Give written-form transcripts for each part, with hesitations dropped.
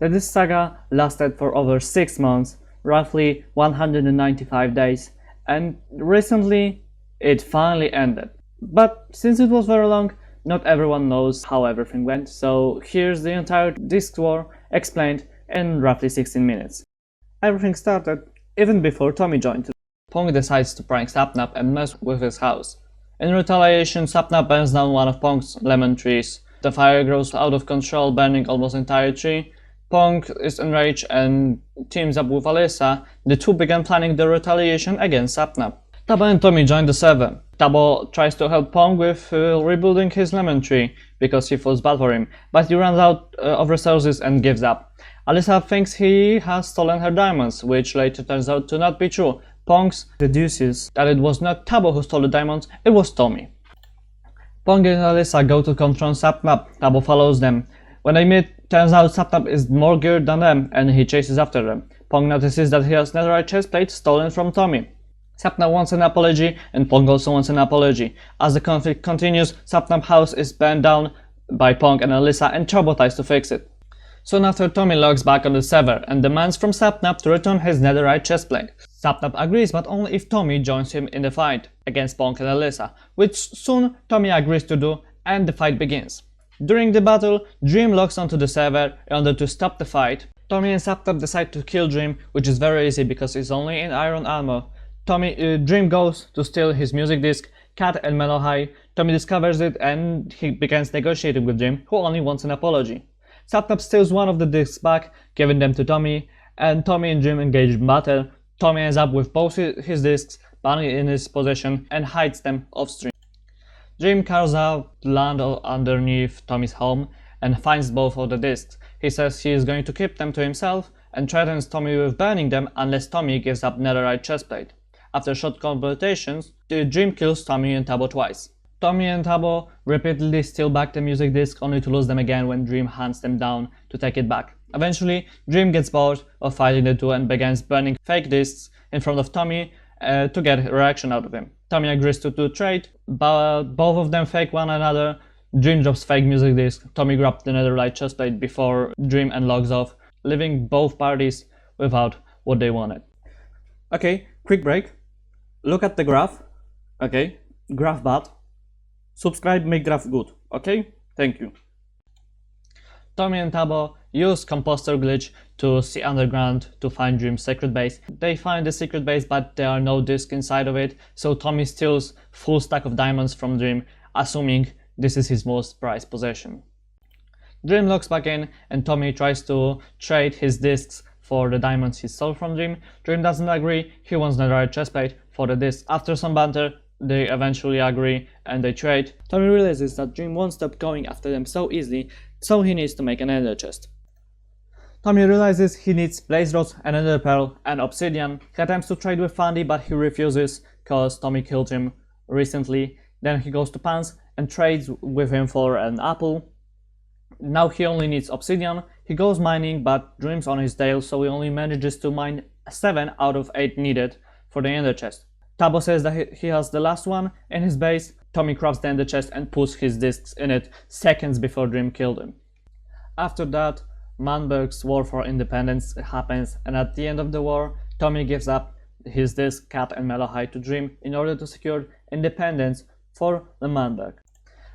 that this saga lasted for over 6 months, roughly 195 days, and recently it finally ended. But since it was very long, not everyone knows how everything went, so here's the entire disc war explained in roughly 16 minutes. Everything started even before Tommy joined. Ponk decides to prank Sapnap and mess with his house. In retaliation, Sapnap burns down one of Ponk's lemon trees. The fire grows out of control, burning almost entire tree. Ponk is enraged and teams up with Alyssa. The two began planning the retaliation against Sapnap. Tuboo and Tommy join the server. Tuboo tries to help Ponk with rebuilding his lemon tree because he feels bad for him, but he runs out of resources and gives up. Alyssa thinks he has stolen her diamonds, which later turns out to not be true. Ponk deduces that it was not Tuboo who stole the diamonds, it was Tommy. Ponk and Alyssa go to confront Sapnap. Tuboo follows them. When they meet, turns out Sapnap is more geared than them and he chases after them. Ponk notices that he has netherite chestplate stolen from Tommy. Sapnap wants an apology and Ponk also wants an apology. As the conflict continues, Sapnap's house is burned down by Ponk and Alyssa and Tuboo tries to fix it. Soon after, Tommy logs back on the server and demands from Sapnap to return his netherite chestplate. Sapnap agrees, but only if Tommy joins him in the fight against Ponk and Alyssa, which soon Tommy agrees to do and the fight begins. During the battle, Dream logs onto the server in order to stop the fight. Tommy and Sapnap decide to kill Dream, which is very easy because he's only in iron armor. Dream goes to steal his music disc, Cat and Mellohi. Tommy discovers it and he begins negotiating with Dream, who only wants an apology. Sapnap steals one of the discs back, giving them to Tommy, and Tommy and Dream engage in battle. Tommy ends up with both his discs back in his possession and hides them off-stream. Dream carves out land underneath Tommy's home and finds both of the discs. He says he is going to keep them to himself and threatens Tommy with burning them unless Tommy gives up netherite chestplate. After short conversations, the Dream kills Tommy and Tuboo twice. Tommy and Tuboo repeatedly steal back the music disc only to lose them again when Dream hunts them down to take it back. Eventually, Dream gets bored of fighting the two and begins burning fake discs in front of Tommy to get a reaction out of him. Tommy agrees to do trade, but both of them fake one another. Dream drops fake music disc. Tommy grabs the netherite chestplate before Dream and logs off, leaving both parties without what they wanted. Okay, quick break. Look at the graph. Okay, graph bad. Subscribe, make graph good. Okay, thank you. Tommy and Tuboo use composter glitch to see underground to find Dream's secret base. They find the secret base, but there are no discs inside of it, so Tommy steals full stack of diamonds from Dream, assuming this is his most prized possession. Dream logs back in and Tommy tries to trade his discs for the diamonds he stole from Dream. Dream doesn't agree, he wants netherite chestplate for the disc. After some banter, they eventually agree and they trade. Tommy realizes that Dream won't stop going after them so easily, so he needs to make an ender chest. Tommy realizes he needs blaze rods, an ender pearl and obsidian. He attempts to trade with Fundy, but he refuses cause Tommy killed him recently. Then he goes to Punz and trades with him for an apple. Now he only needs obsidian. He goes mining, but Dream's on his tail, so he only manages to mine 7 out of 8 needed for the ender chest. Tuboo says that he has the last one in his base. Tommy crafts the ender chest and puts his discs in it seconds before Dream killed him. After that, Manberg's war for independence happens, and at the end of the war, Tommy gives up his disc, Cat and Mellohi to Dream in order to secure independence for the Manberg.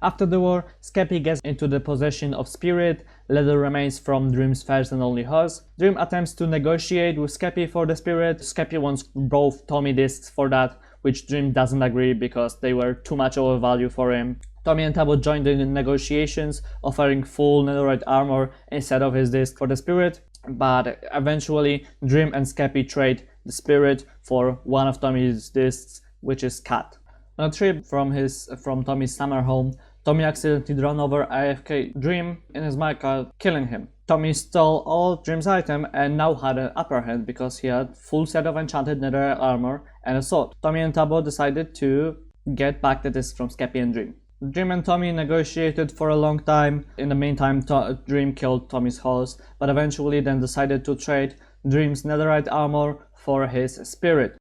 After the war, Skeppy gets into the possession of Spirit. Leather remains from Dream's first and only horse. Dream attempts to negotiate with Skeppy for the Spirit. Skeppy wants both Tommy discs for that, which Dream doesn't agree because they were too much of a value for him. Tommy and Tuboo joined in the negotiations, offering full netherite armor instead of his disc for the Spirit, but eventually Dream and Skeppy trade the Spirit for one of Tommy's discs, which is Cat. On a trip from Tommy's summer home, Tommy accidentally ran over AFK Dream in his minecart, killing him. Tommy stole all Dream's items and now had an upper hand because he had full set of enchanted netherite armor and a sword. Tommy and Tuboo decided to get back the disc from Skeppy and Dream. Dream and Tommy negotiated for a long time. In the meantime, Dream killed Tommy's horse, but eventually then decided to trade Dream's netherite armor for his Spirit.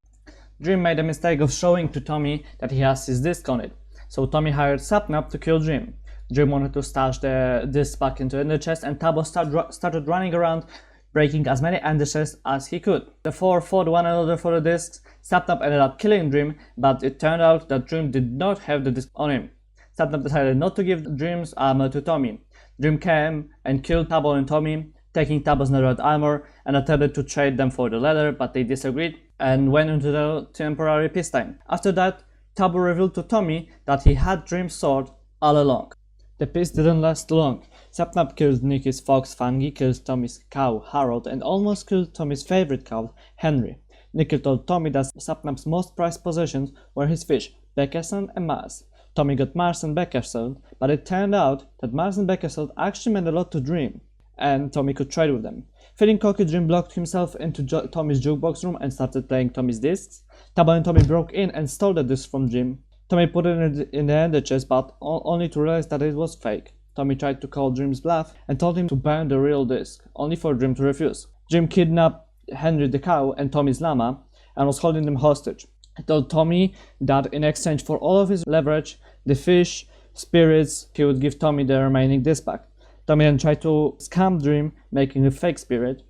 Dream made a mistake of showing to Tommy that he has his disc on it, so Tommy hired Sapnap to kill Dream. Dream wanted to stash the disc back into the chest, and Tuboo started running around, breaking as many ender chests as he could. The four fought one another for the discs. Sapnap ended up killing Dream, but it turned out that Dream did not have the disc on him. Sapnap decided not to give Dream's armor to Tommy. Dream came and killed Tuboo and Tommy, taking Tuboo's netherite armor, and attempted to trade them for the leather, but they disagreed and went into the temporary peacetime. After that, Tuboo revealed to Tommy that he had Dream's sword all along. The peace didn't last long. Sapnap killed Nicky's fox Fundy, killed Tommy's cow Harold, and almost killed Tommy's favorite cow Henry. Nicky told Tommy that Sapnap's most prized possessions were his fish, Beckerson and Mars. Tommy got Mars and Beckerson, but it turned out that Mars and Beckerson actually meant a lot to Dream, and Tommy could trade with them. Feeling cocky, Dream blocked himself into Tommy's jukebox room and started playing Tommy's discs. Tuboo and Tommy broke in and stole the disc from Dream. Tommy put it in the ender chest, but only to realize that it was fake. Tommy tried to call Dream's bluff and told him to burn the real disc, only for Dream to refuse. Dream kidnapped Henry the cow and Tommy's llama and was holding them hostage. He told Tommy that in exchange for all of his leverage, the fish, spirits, he would give Tommy the remaining disc back. Tommy then tried to scam Dream, making a fake spirit.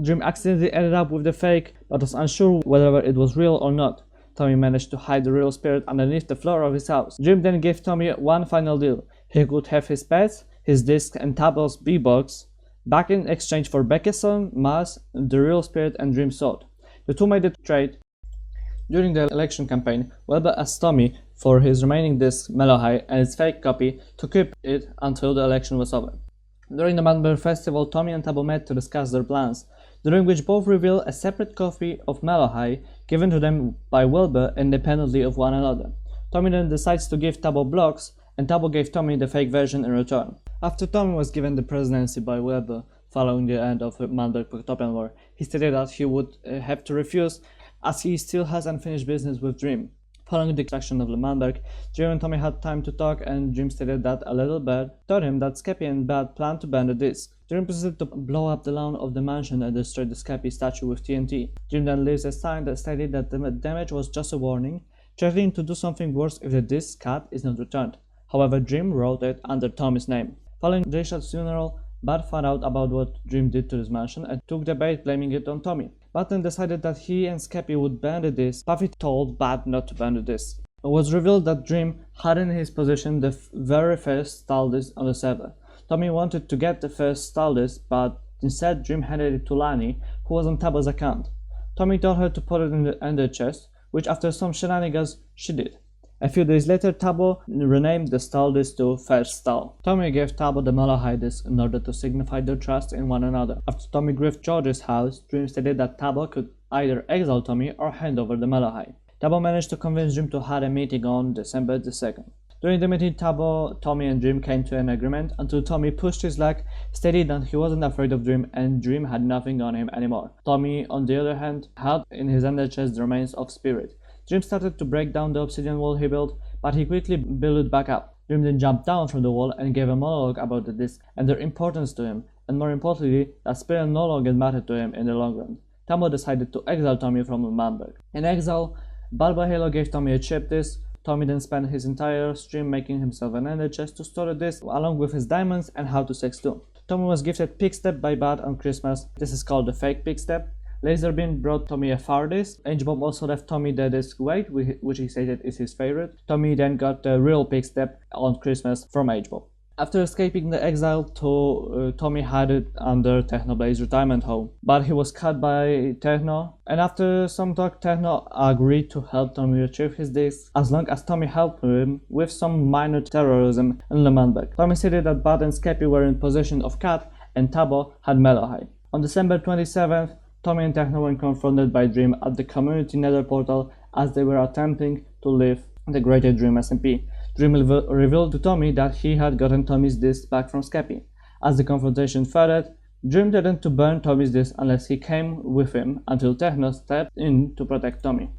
Dream accidentally ended up with the fake, but was unsure whether it was real or not. Tommy managed to hide the real spirit underneath the floor of his house. Dream then gave Tommy one final deal. He could have his pets, his disc and Tuboo's B-box back in exchange for Beckerson, Mars, the real spirit and Dream's sword. The two made a trade. During the election campaign, Welber asked Tommy for his remaining disc Mellohi and its fake copy to keep it until the election was over. During the Manberg festival, Tommy and Tuboo met to discuss their plans, during which both reveal a separate copy of Mellohi given to them by Welber independently of one another. Tommy then decides to give Tuboo blocks, and Tuboo gave Tommy the fake version in return. After Tommy was given the presidency by Welber following the end of the Manberg-Pogtopian War, he stated that he would have to refuse as he still has unfinished business with Dream. Following the destruction of Manberg, Dream and Tommy had time to talk, and Dream stated that a little bird told him that Skeppy and Bad planned to burn the disc. Dream proceeded to blow up the lawn of the mansion and destroy the Skeppy statue with TNT. Dream then leaves a sign that stated that the damage was just a warning, threatening to do something worse if the disc cut is not returned. However, Dream wrote it under Tommy's name. Following Richard's funeral, Bad found out about what Dream did to his mansion and took the bait, blaming it on Tommy. Bad then decided that he and Skeppy would burn the disc. Puffy told Bad not to burn the disc. It was revealed that Dream had in his possession the very first Stal disc on the server. Tommy wanted to get the first Stal disc, but instead Dream handed it to Lani, who was on Tuboo's account. Tommy told her to put it in the ender chest, which after some shenanigans she did. A few days later, Tuboo renamed the Stal disc to First Stal. Tommy gave Tuboo the Mellohi disc in order to signify their trust in one another. After Tommy griefed George's house, Dream stated that Tuboo could either exile Tommy or hand over the Mellohi. Tuboo managed to convince Dream to have a meeting on December the 2nd. During the meeting, Tuboo, Tommy and Dream came to an agreement until Tommy pushed his luck, stated that he wasn't afraid of Dream and Dream had nothing on him anymore. Tommy, on the other hand, held in his ender chest the remains of Spirit. Dream started to break down the obsidian wall he built, but he quickly built it back up. Dream then jumped down from the wall and gave a monologue about the disc and their importance to him, and more importantly, that Spirit no longer mattered to him in the long run. Tuboo decided to exile Tommy from Manberg. In exile, Balbahalo gave Tommy a chip disc. Tommy then spent his entire stream making himself an ender chest to store the disc, along with his diamonds and how to sex too. Tommy was gifted PigStep by Bad on Christmas. This is called the fake PigStep. Laserbeam brought Tommy a far disc. H-Bomb also left Tommy the disc weight, which he stated is his favorite. Tommy then got the real PigStep on Christmas from H-Bomb. After escaping the exile, Tommy had it under Technoblade's retirement home, but he was cut by Techno, and after some talk, Techno agreed to help Tommy retrieve his disc as long as Tommy helped him with some minor terrorism in Manberg. Tommy stated that Bad and Skeppy were in possession of Cat and Tuboo had Mellohi. On December 27th, Tommy and Techno were confronted by Dream at the community nether portal as they were attempting to leave the greater DeamSMP. Dream revealed to Tommy that he had gotten Tommy's disc back from Skeppy. As the confrontation furthered, Dream threatened to burn Tommy's disc unless he came with him until Techno stepped in to protect Tommy.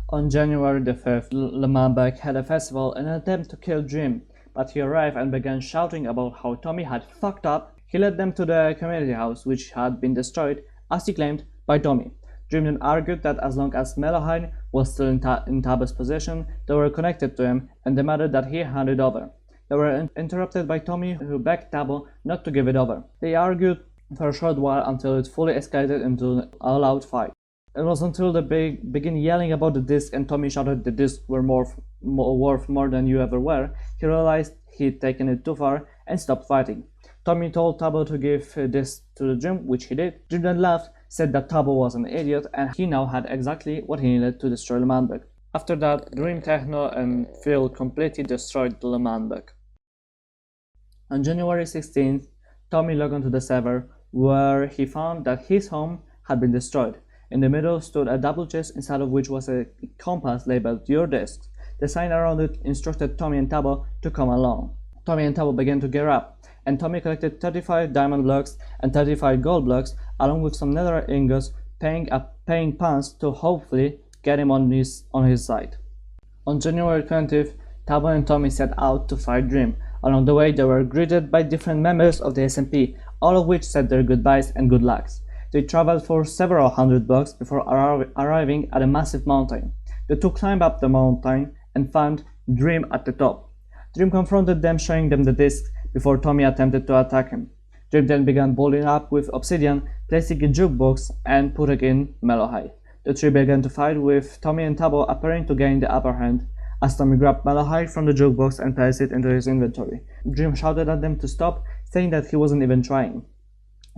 On January the 5th, Manberg had a festival in an attempt to kill Dream, but he arrived and began shouting about how Tommy had fucked up. He led them to the community house, which had been destroyed, as he claimed, by Tommy. Dream then argued that as long as Mellohi was still in Tuboo's possession, they were connected to him and demanded that he hand it over. They were interrupted by Tommy, who begged Tuboo not to give it over. They argued for a short while until it fully escalated into an all-out fight. It was until they began yelling about the disc and Tommy shouted the discs were worth more than you ever were, he realized he'd taken it too far and stopped fighting. Tommy told Tuboo to give this to the Dream, which he did. Dream then laughed, said that Tuboo was an idiot and he now had exactly what he needed to destroy the Manberg. After that, Dream, Techno and Phil completely destroyed the Manberg. On January 16th, Tommy logged onto the server, where he found that his home had been destroyed. In the middle stood a double chest, inside of which was a compass labeled Your Discs. The sign around it instructed Tommy and Tuboo to come along. Tommy and Tuboo began to gear up, and Tommy collected 35 diamond blocks and 35 gold blocks, along with some netherite ingots, paying Punz to hopefully get him on his side. On January 20th, Tuboo and Tommy set out to fight Dream. Along the way, they were greeted by different members of the SMP, all of which said their goodbyes and good lucks. They traveled for several hundred blocks before arriving at a massive mountain. The two climbed up the mountain and found Dream at the top. Dream confronted them, showing them the discs before Tommy attempted to attack him. Dream then began building up with obsidian, placing a jukebox and putting in Mellohi. The three began to fight, with Tommy and Tuboo appearing to gain the upper hand, as Tommy grabbed Mellohi from the jukebox and placed it into his inventory. Dream shouted at them to stop, saying that he wasn't even trying.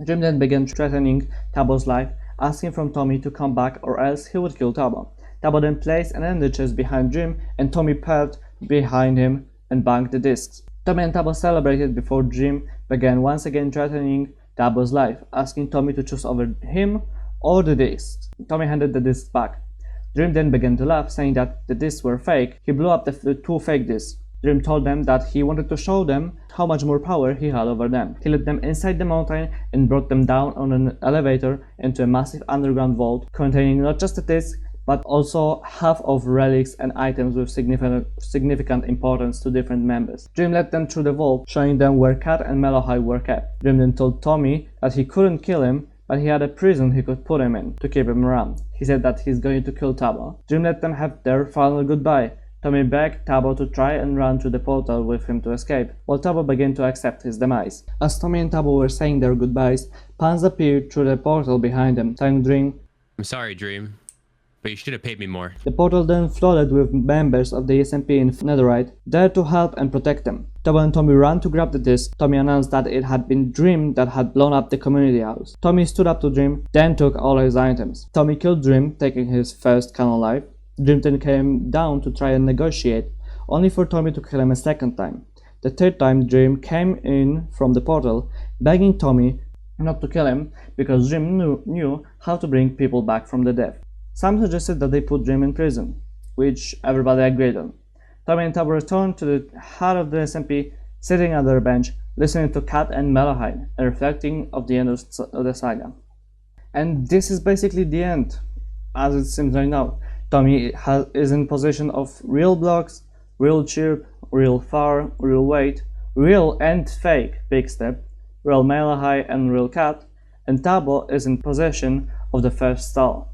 Dream then began threatening Tuboo's life, asking from Tommy to come back or else he would kill Tuboo. Tuboo then placed an ender chest behind Dream and Tommy peered behind him and banged the discs. Tommy and Tuboo celebrated before Dream began once again threatening Tuboo's life, asking Tommy to choose over him or the discs. Tommy handed the discs back. Dream then began to laugh, saying that the discs were fake. He blew up the two fake discs. Dream told them that he wanted to show them how much more power he had over them. He led them inside the mountain and brought them down on an elevator into a massive underground vault containing not just the disc, but also half of relics and items with significant importance to different members. Dream led them through the vault, showing them where Cat and Mellohi were kept. Dream then told Tommy that he couldn't kill him, but he had a prison he could put him in to keep him around. He said that he's going to kill Tuboo. Dream let them have their final goodbye. Tommy begged Tuboo to try and run through the portal with him to escape, while Tuboo began to accept his demise. As Tommy and Tuboo were saying their goodbyes, Punz appeared through the portal behind them, telling Dream, "I'm sorry, Dream, but you should have paid me more." The portal then flooded with members of the SMP in Netherite, there to help and protect them. Tuboo and Tommy ran to grab the disc. Tommy announced that it had been Dream that had blown up the community house. Tommy stood up to Dream, then took all his items. Tommy killed Dream, taking his first canon life. Dream then came down to try and negotiate, only for Tommy to kill him a second time. The third time, Dream came in from the portal, begging Tommy not to kill him because Dream knew how to bring people back from the dead. Some suggested that they put Dream in prison, which everybody agreed on. Tommy and Tuboo returned to the heart of the SMP, sitting on their bench, listening to Cat and Mellohi, and reflecting on the end of the saga. And this is basically the end, as it seems right now. Tommy is in possession of real blocks, real chirp, real far, real weight, real and fake PigStep, real Mellohi and real Cat, and Tuboo is in possession of the first Stal.